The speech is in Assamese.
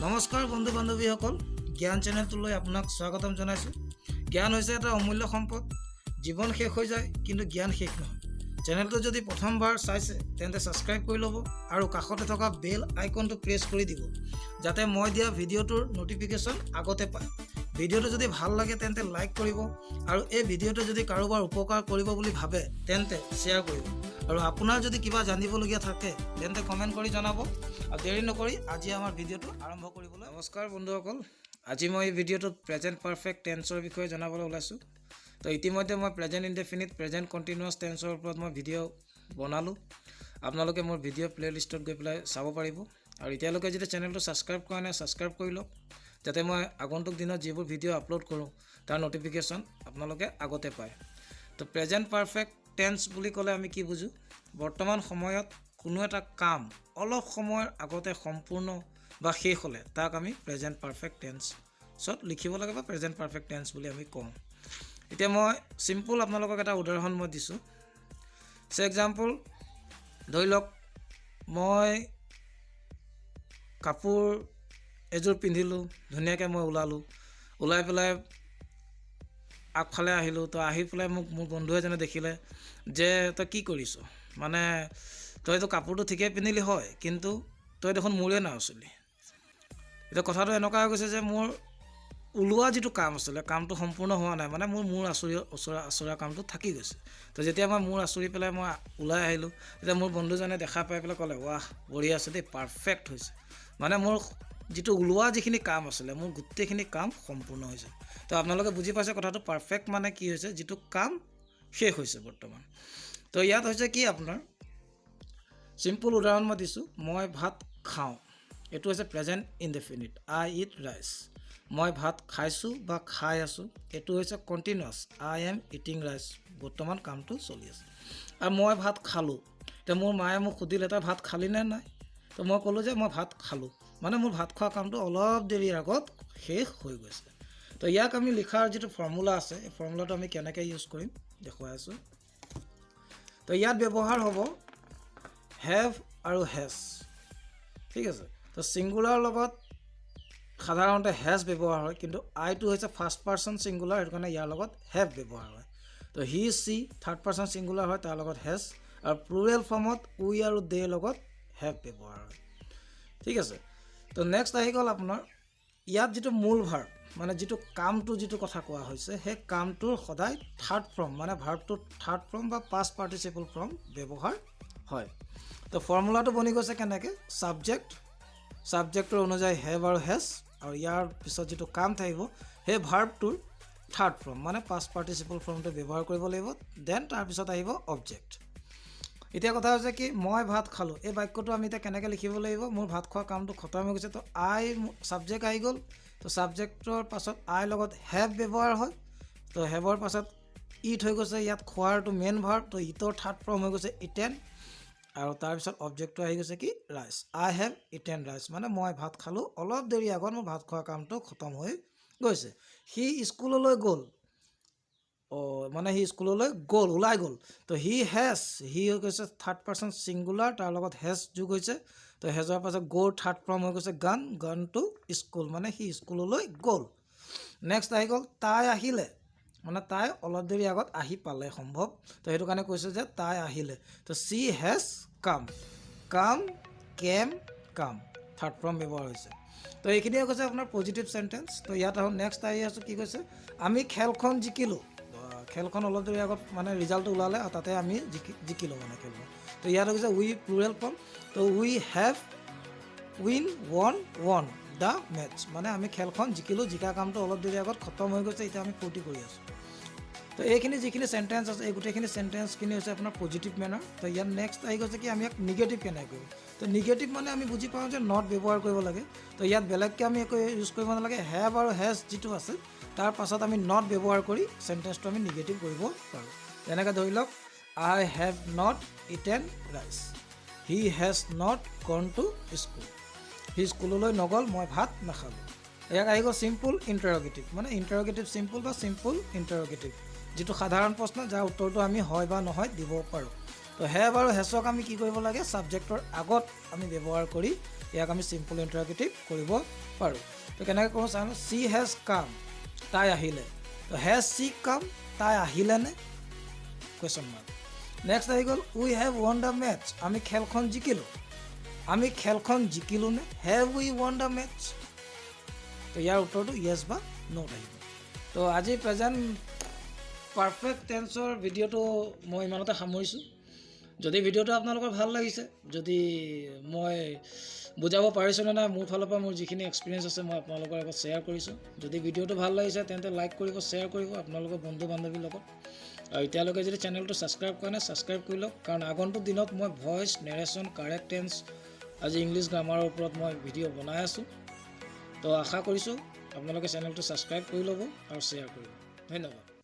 নমস্কাৰ বন্ধু বান্ধৱীসকল, জ্ঞান চেনেলটোলৈ আপোনাক স্বাগতম জনাইছোঁ। জ্ঞান হৈছে এটা অমূল্য সম্পদ। জীৱন শেষ হৈ যায় কিন্তু জ্ঞান শেষ নহয়। চেনেলটো যদি প্ৰথমবাৰ চাইছে তেন্তে ছাবস্ক্ৰাইব কৰি ল'ব আৰু কাষতে থকা বেল আইকনটো প্ৰেছ কৰি দিব, যাতে মই দিয়া ভিডিঅ'টোৰ ন'টিফিকেশ্যন আগতে পায়। ভিডিঅ'টো যদি ভাল লাগে তেন্তে লাইক কৰিব আৰু এই ভিডিঅ'টো যদি কাৰোবাৰ উপকাৰ কৰিব বুলি ভাবে তেন্তে শ্বেয়াৰ কৰিব। আৰু আপোনাৰ যদি কিবা জানিবলগীয়া থাকে তেন্তে কমেণ্ট কৰি জনাব। আৰু দেৰি নকৰি আজি আমাৰ ভিডিঅ'টো আৰম্ভ কৰিবলৈ। নমস্কাৰ বন্ধুসকল, আজি মই এই ভিডিঅ'টোত প্ৰেজেণ্ট পাৰফেক্ট টেন্সৰ বিষয়ে জনাবলৈ ওলাইছোঁ। তো ইতিমধ্যে মই প্ৰেজেণ্ট ইনডেফিনিট, প্ৰেজেণ্ট কণ্টিনিউৱাছ টেন্সৰ ওপৰত মই ভিডিঅ' বনালোঁ। আপোনালোকে মোৰ ভিডিঅ' প্লে'লিষ্টত গৈ পেলাই চাব পাৰিব। আৰু এতিয়ালৈকে যদি চেনেলটো ছাবস্ক্ৰাইব কৰা নাই, ছাবস্ক্ৰাইব কৰি লওক, যাতে মই আগন্তুক দিনত যিবোৰ ভিডিঅ' আপলোড কৰোঁ তাৰ ন'টিফিকেশ্যন আপোনালোকে আগতে পায়। তো প্ৰেজেণ্ট পাৰফেক্ট টেন্স বুলি ক'লে আমি কি বুজোঁ? বৰ্তমান সময়ত কোনো এটা কাম অলপ সময়ৰ আগতে সম্পূৰ্ণ বা শেষ হ'লে তাক আমি প্ৰেজেণ্ট পাৰফেক্ট টেন্সত লিখিব লাগে বা প্ৰেজেণ্ট পাৰফেক্ট টেন্স বুলি আমি কওঁ। এতিয়া মই চিম্পুল আপোনালোকক এটা উদাহৰণ মই দিছোঁ। এক্সাম্পল ধৰি লওক, মই কাপোৰ এযোৰ পিন্ধিলোঁ, ধুনীয়াকৈ মই ওলাই পেলাই আগফালে আহিলোঁ। তো আহি পেলাই মোক মোৰ বন্ধু এজনে দেখিলে যে তই কি কৰিছ, মানে তইতো কাপোৰটো ঠিকেই পিন্ধিলি হয়, কিন্তু তই দেখোন মোৰে নাওচলি। এতিয়া কথাটো এনেকুৱা হৈ গৈছে যে মোৰ ওলোৱা যিটো কাম আছিলে, কামটো সম্পূৰ্ণ হোৱা নাই, মানে মোৰ আচৰা কামটো থাকি গৈছে। তো যেতিয়া মই মূৰ আচুৰি পেলাই মই ওলাই আহিলোঁ, তেতিয়া মোৰ বন্ধুজনে দেখা পাই পেলাই ক'লে, ৱাহ বঢ়িয়া আছে দেই, পাৰফেক্ট হৈছে। মানে মোৰ যিটো ওলোৱা যিখিনি কাম আছিলে, মোৰ গোটেইখিনি কাম সম্পূৰ্ণ হৈছে। তো আপোনালোকে বুজি পাইছে কথাটো। পাৰফেক্ট মানে কি হৈছে? যিটো কাম শেষ হৈছে বৰ্তমান। তো ইয়াত হৈছে কি, আপোনাৰ চিম্পুল উদাহৰণ মই দিছোঁ। মই ভাত খাওঁ, এইটো হৈছে present indefinite. I eat rice. মই ভাত খাইছোঁ বা খাই আছোঁ, এইটো হৈছে continuous. I am eating rice. বৰ্তমান কামটো চলি আছে। আৰু মই ভাত খালোঁ। এতিয়া মোৰ মায়ে মোক সুধিলে, তই ভাত খালি নে নাই? তো মই ক'লোঁ যে মই ভাত খালোঁ, মানে মোৰ ভাত খোৱা কামটো অলপ দেৰিৰ আগত শেষ হৈ গৈছে। তো ইয়াক আমি লিখাৰ যিটো ফৰ্মুলা আছে, এই ফৰ্মুলাটো আমি কেনেকৈ ইউজ কৰিম দেখুৱাই আছোঁ। তো ইয়াত ব্যৱহাৰ হ'ব হেভ আৰু হেজ, ঠিক আছে। তো ছিংগুলাৰ লগত সাধাৰণতে হেজ ব্যৱহাৰ হয়, কিন্তু আইটো হৈছে ফাৰ্ষ্ট পাৰ্চন ছিংগুলাৰ, সেইটো কাৰণে ইয়াৰ লগত হেভ ব্যৱহাৰ হয়। তো হি চি থাৰ্ড পাৰ্চন ছিংগুলাৰ হয়, তাৰ লগত হেজ। আৰু প্লুৰেল ফৰ্মত উই আৰু দেৰ লগত হেভ ব্যৱহাৰ হয়, ঠিক আছে। তো নেক্সট আহি গ'ল আপোনাৰ ইয়াত যিটো মূল ভাৰ্ব, মানে যিটো কামটো যিটো কথা কোৱা হৈছে, সেই কামটোৰ সদায় থাৰ্ড ফৰ্ম, মানে ভাৰ্বটোৰ থাৰ্ড ফৰ্ম বা পাষ্ট পাৰ্টিচিপল ফৰ্ম ব্যৱহাৰ হয়। তো ফৰ্মুলাটো বনি গৈছে কেনেকৈ? ছাবজেক্টৰ অনুযায়ী হেভ আৰু হেজ, আৰু ইয়াৰ পিছত যিটো কাম থাকিব সেই ভাৰ্বটোৰ থাৰ্ড ফৰ্ম, মানে পাষ্ট পাৰ্টিচিপল ফৰ্মটো ব্যৱহাৰ কৰিব লাগিব। দেন তাৰপিছত আহিব অবজেক্ট। এতিয়া কথা হৈছে কি, মই ভাত খালোঁ, এই বাক্যটো আমি এতিয়া কেনেকৈ লিখিব লাগিব? মোৰ ভাত খোৱা কামটো খতম হৈ গৈছে। তো আই ছাবজেক্ট আহি গ'ল। তো ছাবজেক্টৰ পাছত আই লগত হেভ ব্যৱহাৰ হয়। তো হেভৰ পাছত ইট হৈ গৈছে, ইয়াত খোৱাৰটো মেইন ভাৰ্ব। তো ইটৰ থাৰ্ড ফৰ্ম হৈ গৈছে ইটেন, আৰু তাৰপিছত অবজেক্টটো আহি গৈছে কি? Rice. I have eaten rice, মানে মই ভাত খালোঁ, অলপ দেৰি আগত মোৰ ভাত খোৱা কামটো খতম হৈ গৈছে। সি স্কুললৈ গ'ল, মানে সি স্কুললৈ গ'ল, ওলাই গ'ল। তো হি হেজ, হি হৈ গৈছে থাৰ্ড পাৰ্চন ছিংগুলাৰ, তাৰ লগত হেজ যোগ হৈছে। তো হেজৰ পাছত গ'ৰ থাৰ্ড ফৰ্ম হৈ গৈছে গান টু স্কুল, মানে সি স্কুললৈ গ'ল। নেক্সট আহি গ'ল তাই আহিলে, মানে তাই অলপ দেৰি আগত আহি পালে সম্ভৱ। তো সেইটো কাৰণে কৈছে যে তাই আহিলে। তো চি হেজ কাম, কেম থাৰ্ড ফৰ্ম ব্যৱহাৰ হৈছে। তো এইখিনিয়ে কৈছে আপোনাৰ পজিটিভ চেণ্টেন্স। তো ইয়াত আহোঁ, নেক্সট আহি আছোঁ কি কৈছে? আমি খেলখন জিকিলোঁ। খেলখন অলপ দেৰি আগত মানে ৰিজাল্টটো ওলালে, আৰু তাতে আমি জিকিলোঁ মানে খেলখন। তো ইয়াত হৈছে উই প্লুৰেল ফৰ্ম। তো উই হেভ won দ্য মেটচ, মানে আমি খেলখন জিকিলোঁ, জিকা কামটো অলপ দেৰি আগত খতম হৈ গৈছে, এতিয়া আমি ফূৰ্তি কৰি আছোঁ। তো এইখিনি যিখিনি চেণ্টেন্স আছে, এই গোটেইখিনি চেণ্টেন্সখিনি হৈছে আপোনাৰ পজিটিভ মেনাৰ। তো ইয়াত নেক্সট আহি গৈছে কি, আমি ইয়াক নিগেটিভ কেনেকৈ কৰোঁ? তো নিগেটিভ মানে আমি বুজি পাওঁ যে নট ব্যৱহাৰ কৰিব লাগে। তো ইয়াত বেলেগকৈ আমি একো ইউজ কৰিব নালাগে। হেভ আৰু হেজ যিটো আছে তাৰ পাছত আমি নট ব্যৱহাৰ কৰি চেণ্টেন্সটো আমি নিগেটিভ কৰিব পাৰোঁ। যেনেকৈ ধৰি লওক, I have not eaten rice, he has not gone to school, সি স্কুললৈ নগ'ল, মই ভাত নাখালোঁ। ইয়াক আহি গ'ল চিম্পুল ইণ্টাৰগেটিভ, মানে ইণ্টাৰগেটিভ চিম্পুল বা চিম্পুল ইণ্টাৰগেটিভ, যিটো সাধাৰণ প্ৰশ্ন যাৰ উত্তৰটো আমি হয় বা নহয় দিব পাৰোঁ। তো হেভ আৰু হেজক আমি কি কৰিব লাগে? ছাবজেক্টৰ আগত আমি ব্যৱহাৰ কৰি ইয়াক আমি চিম্পল ইণ্টাৰগেটিভ কৰিব পাৰোঁ। তো কেনেকৈ কৰোঁ চাওঁ। চি হেজ কাম, তাই আহিলে। তো হেজ চি কাম, তাই আহিলেনে? Question mark. নেক্সট আহি গ'ল we have won the match, আমি খেলখন জিকিলোঁ। আমি খেলখন জিকিলোঁনে? Have we won the match? তো ইয়াৰ উত্তৰটো য়েছ বা ন'ত আহিব। তো আজি প্ৰেজেণ্ট পাৰফেক্ট টেন্সৰ ভিডিঅ'টো মই ইমানতে সামৰিছোঁ। যদি ভিডিঅ'টো আপোনালোকৰ ভাল লাগিছে, যদি মই বুজাব পাৰিছোঁ নে নাই, মোৰ ফালৰ পৰা মোৰ যিখিনি এক্সপিৰিয়েঞ্চ আছে মই আপোনালোকৰ আগত শ্বেয়াৰ কৰিছোঁ। যদি ভিডিঅ'টো ভাল লাগিছে তেন্তে লাইক কৰিব, শ্বেয়াৰ কৰিব আপোনালোকৰ বন্ধু বান্ধৱীৰ লগত। আৰু এতিয়ালৈকে যদি চেনেলটো ছাবস্ক্ৰাইব কৰা নাই, ছাবস্ক্ৰাইব কৰি লওক, কাৰণ আগন্তুক দিনত মই ভইচ, নেৰেশ্যন, কাৰেক্ট টেন্স, আজি ইংলিছ গ্ৰামাৰৰ ওপৰত মই ভিডিঅ' বনাই আছোঁ। তো আশা কৰিছোঁ আপোনালোকে চেনেলটো ছাবস্ক্ৰাইব কৰি ল'ব আৰু শ্বেয়াৰ কৰিব। ধন্যবাদ।